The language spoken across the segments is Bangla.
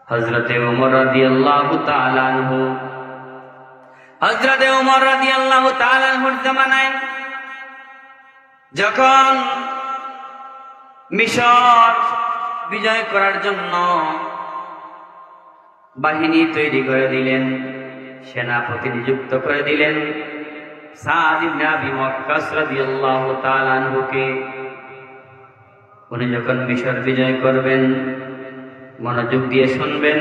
হযরতে ওমর রাদিয়াল্লাহু তাআলা আনহু হযরতে ওমর রাদিয়াল্লাহু তাআলা আনহুর জামানায় যখন মিশর বিজয় করার জন্য বাহিনী তৈরি করে দিলেন, সেনাপতি নিযুক্ত করে দিলেন সাদ ইবনে আবি ওয়াক্কাস রাদিয়াল্লাহু তাআলা আনহুকে। উনি যখন মিশর বিজয় করবেন, মনোযোগ দিয়ে শুনবেন,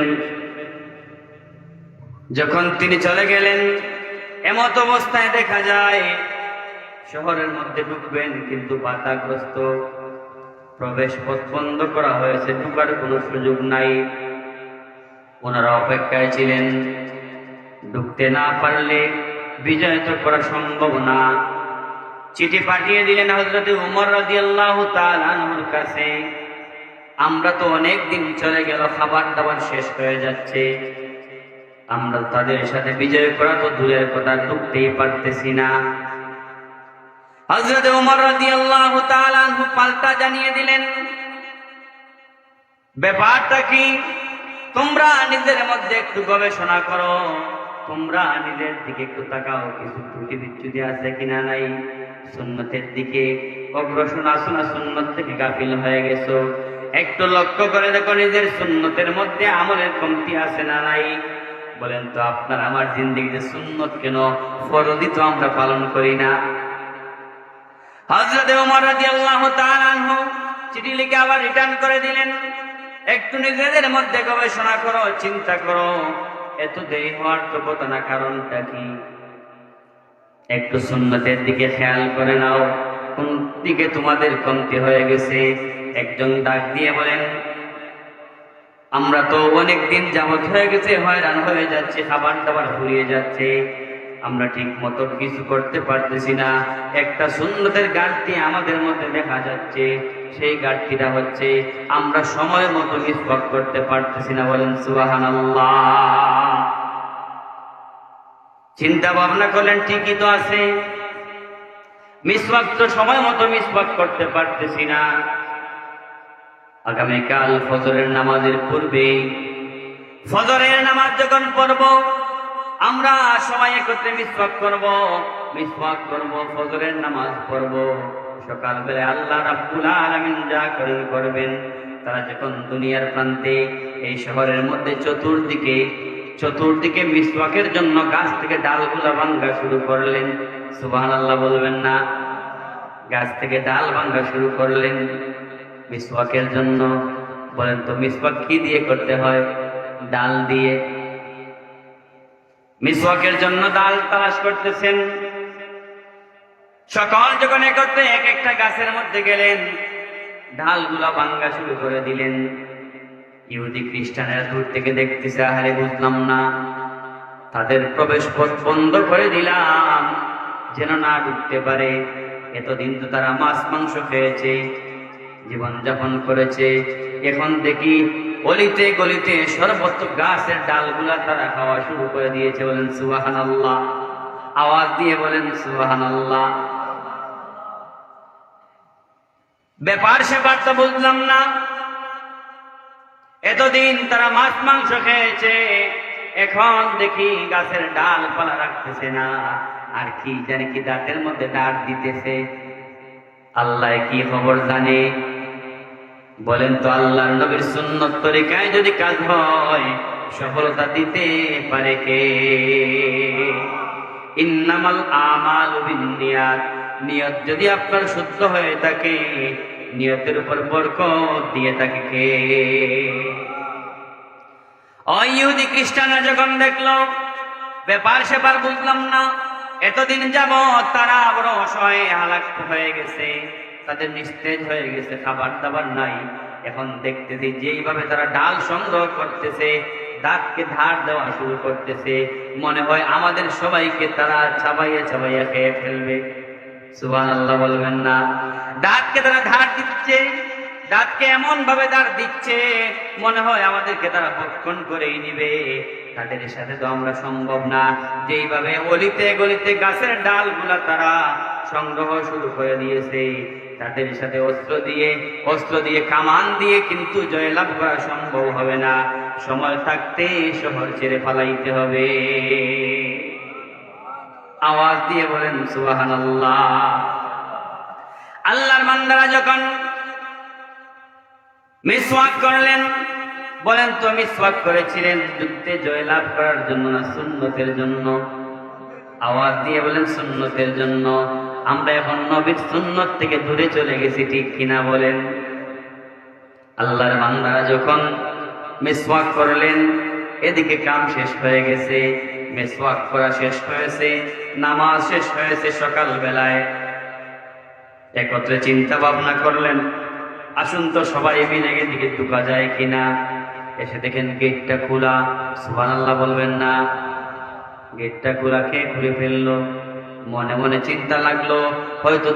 যখন তিনি চলে গেলেন এমত অবস্থায় দেখা যায় শহরের মধ্যে ঢুকবেন কিন্তু বাধাগ্রস্ত, প্রবেশ পথ বন্ধ করা হয়েছে, ঢুকার কোনো সুযোগ নাই। ওনারা অপেক্ষায় ছিলেন, ঢুকতে না পারলে বিজয় তো করা সম্ভব না। চিঠি পাঠিয়ে দিলেন হযরতে ওমর রাদিয়াল্লাহু তাআলা আনহুর কাছে, আমরা তো অনেক দিন চলে গেল, খাবার দাবার শেষ হয়ে যাচ্ছে, আমরা তাদের সাথে বিজয় করা তো দূরের কথা, ঢুকতেই পারতেছি না। হযরতে ওমর রাদিয়াল্লাহু তাআলা আনহু পাল্টা জানিয়ে দিলেন, ব্যাপারটা কি? তোমরা নিজের মধ্যে একটু গবেষণা করো, তোমরা নিজের দিকে একটু তাকাও, কিছু ত্রুটি বিচ্যুতি আছে কিনা নাই, সুন্নতের দিকে অগ্রসর আছো না সুন্নত থেকে গাফিল হয়ে গেছো, একটু লক্ষ্য করে দেখো নিজের সুন্নতের মধ্যে আমলের কমতি আছে না নাই। বলেন তো আপনার আমার জিন্দেগিতে সুন্নত কেন, ফরজই তো আমরা পালন করি না। হযরত ওমর রাদিয়াল্লাহু তাআলা আনহু চিঠি লিখে আবার রিটার্ন করে দিলেন, একটু নিজেদের মধ্যে গবেষণা করো, চিন্তা করো, এত দেরি হওয়ার তো কত না, কারণটা কি? একটু সুন্নতের দিকে খেয়াল করে নাও, কোন দিকে তোমাদের কমতি হয়ে গেছে। একজন ডাক দিয়ে বলেন, আমরা তো অনেক দিন যাবত হয়ে গেছে, হয়রান হয়ে যাচ্ছে, খাবার দাবার ফুরিয়ে যাচ্ছে, আমরা ঠিক মতো কিছু করতে পারতেছি না, একটা সুন্নতের ঘাটতি আমাদের মধ্যে দেখা যাচ্ছে। সেই ঘাটতিটা হচ্ছে আমরা সময় মতো মিসওয়াক করতে পারতেছি না। বলেন সুবহানাল্লাহ। চিন্তা ভাবনা করলেন, ঠিকই তো আছে, মিসওয়াক তো সময় মতো মিসওয়াক করতে পারতেছি না। আগামীকাল ফজরের নামাজের পূর্বে, ফজরের নামাজ যখন পড়ব, আমরা সবাই একত্রে মিসওয়াক করব, ফজরের নামাজ পড়ব। সকালবেলা আল্লাহ রাব্বুল আলামিন যা করেন করবেন। তারা যখন দুনিয়ার প্রান্তে এই শহরের মধ্যে চতুর্দিকে মিসওয়াকের জন্য গাছ থেকে ডালগুলা ভাঙা শুরু করলেন। সুবহানাল্লাহ বলবেন না? গাছ থেকে ডাল ভাঙা শুরু করলেন মিসওয়াকের জন্য। বলেন তো মিসওয়াক কি দিয়ে করতে হয়? ডাল দিয়ে। মিসওয়াকের জন্য ডাল তালাশ করতেছেন। সকাল যখন একত্রে এক একটা গাছের মধ্যে গেলেন, ডালগুলা ভাঙা শুরু করে দিলেন। ইহুদি খ্রিস্টানেরা দূর থেকে দেখতেছে, আহারে বুঝলাম না, তাদের প্রবেশ পথ বন্ধ করে দিলাম যেন না ঢুকতে পারে। এতদিন তো তারা মাছ মাংস খেয়েছে, জীবন যাপন করেছে, এখন দেখি অলিতে গলিতে সর্বত্র গাছের ডালগুলা তারা খাওয়া শুরু করে দিয়েছে। বলেন সুবহানাল্লাহ। আওয়াজ দিয়ে বলেন সুবহানাল্লাহ। ব্যাপার সেপার তো বুঝলাম না, এতদিন তারা মাছ মাংস খেয়েছে, এখন দেখি গাছের ডালপালা রাখতেছে না, আর কি জানি কি দাঁতের মধ্যে দাঁত দিতেছে। আল্লাহ কি খবর জানে? বলেন তো আল্লাহর নবীর সুন্নত তরিকায় যদি কাজ হয়, সফলতা দিতে পারে কে? ইন্নামাল আমালু বিন্নিয়াত। নিয়ত যদি আপনার শুদ্ধ হয়ে থাকে, নিয়তের উপর বরকত দিয়ে থাকে কে? ওই ইহুদি খ্রিস্টানরা যখন দেখলো ব্যাপার সেপার বুঝলাম না, এতদিন যাবত তারা বড় অসহায় হালাক হয়ে গেছে, তাদের নিস্তেজ হয়ে গেছে, খাবার দাবার নাই। এখন দেখতেছি যেইভাবে তারা ডাল সংগ্রহ করতেছে, দাঁতকে ধার দেওয়া শুরু করতেছে, মনে হয় আমাদের সবাইকে তারা চাবাইয়া চাবাইয়া খেয়ে ফেলবে। সুবহানাল্লাহ বলবেন না? দাঁতকে তারা ধার দিচ্ছে, দাঁতকে এমন ভাবে ধার দিচ্ছে, মনে হয় আমাদেরকে তারা ভক্ষণ করেই নিবে। তাদের সাথে তো আমরা সম্ভব না। যেইভাবে অলিতে গলিতে গাছের ডালগুলা তারা সংগ্রহ শুরু করে দিয়েছে, তাদের সাথে অস্ত্র দিয়ে কামান দিয়ে কিন্তু জয়লাভ করা সম্ভব হবে না। সময় থাকতে শহর ছেড়ে পালাইতে হবে। আওয়াজ দিয়ে বলেন সুবহানাল্লাহ। আল্লাহর বান্দারা যখন মিসওয়াক করলেন, বলেন তো মিসওয়াক করেছিলেন যুদ্ধে জয়লাভ করার জন্য না সুন্নতের জন্য? আওয়াজ দিয়ে বলেন সুন্নতের জন্য। আমরা এখন নবীর সুন্নত থেকে দূরে চলে গেছি, ঠিক কিনা বলেন? আল্লাহর বান্দারা যখন মিসওয়াক করলেন, এদিকে কাম শেষ হয়ে গেছে, মিসওয়াক করা শেষ হয়েছে, নামাজ শেষ হয়েছে সকাল বেলায়, একত্রে চিন্তা ভাবনা করলেন আসুন তো সবাই মিলে এদিকে ঢুকা যায় কিনা। এসে দেখেন গেটটা খোলা। সুবহানাল্লাহ বলবেন না? গেটটা খোলা, কে খুলে ফেললো? মনে মনে চিন্তা লাগলো হয়তো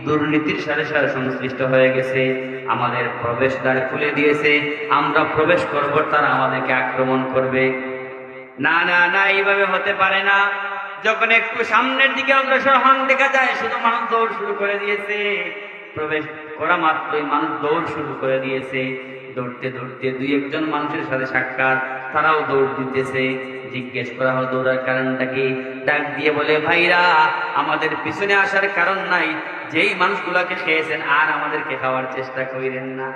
দুর্নীতির সাথে সাথে সংশ্লিষ্ট হয়ে গেছে, আমাদের প্রবেশদ্বার খুলে দিয়েছে, আমরা প্রবেশ করব, তারা আমাদেরকে আক্রমণ করবে। না না না, এইভাবে হতে পারে না। যখন একটু সামনের দিকে অগ্রসর হন, দেখা যায় শুধু মানুষ দৌড় শুরু করে দিয়েছে। প্রবেশ করা মাত্রই মানুষ দৌড় শুরু করে দিয়েছে। দৌড়তে দৌড়তে দুই একজন মানুষের সাথে সাক্ষাৎ, তারাও দৌড় দিতেছে। জিজ্ঞেস করা হলো দৌড়ার কারণটা কি? ডাক দিয়ে বলে, ভাইরা আমাদের পিছনে আসার কারণ নাই, যেই মানুষগুলোকে খেয়েছেন আর আমাদেরকে খাওয়ার চেষ্টা করিলেন না।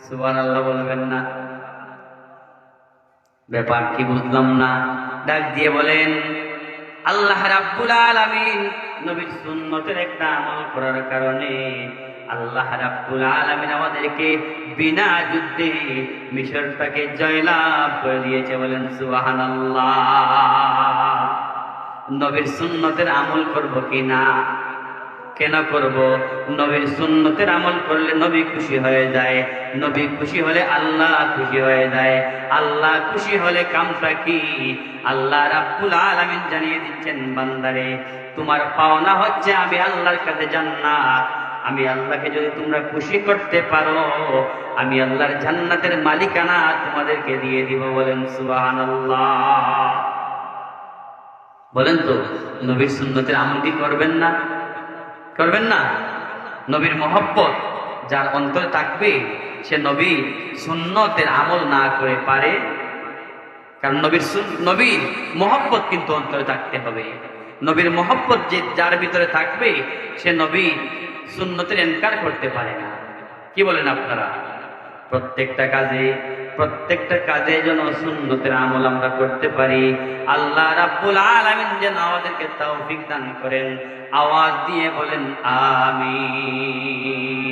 সুবহানাল্লাহ বলবেন না? ব্যাপার কি বুঝলাম না। ডাক দিয়ে বলেন, আল্লাহ রাব্বুল আলামিন নবীর সুন্নতের একটা আমল করার কারণে আল্লাহ রাব্বুল আলামিন আমাদেরকে বিনা যুদ্ধে মিশরটাকে জয়লাভ করে দিয়েছে। বলেন সুবহানাল্লাহ। নবীর সুন্নতের আমল করব কিনা? কেন করব? নবীর সুন্নতের আমল করলে নবী খুশি হয়ে যায়, নবী খুশি হলে আল্লাহ খুশি হয়ে যায়, আল্লাহ খুশি হলে কামটা কি? আল্লাহ রাব্বুল আলামিন জানিয়ে দিচ্ছেন, বান্দারে তোমার পাওনা হচ্ছে আমি আল্লাহর কাছে জান্নাত। আমি আল্লাহকে যদি তোমরা খুশি করতে পারো, আমি আল্লাহর জান্নাতের মালিকানা তোমাদেরকে দিয়ে দিব। বলেন সুবহানাল্লাহ। বলেন তো নবীর সুন্নতের আমলটি করবেন না? করবেন না? নবীর মহব্বত যার অন্তরে থাকবে, সে নবীর সুন্নতের আমল না করে পারে? কারণ নবীর মহব্বত কিন্তু অন্তরে থাকতে হবে। নবীর মহব্বত যে যার ভিতরে থাকবে, সে নবীর সুন্নতের ইনকার করতে পারে না। কি বলেন আপনারা? প্রত্যেকটা কাজে যেন সুন্নতের আমল আমরা করতে পারি। আল্লাহ রাব্বুল আলামিন যেন আমাদেরকে তৌফিক দান করেন। আওয়াজ দিয়ে বলেন আমিন।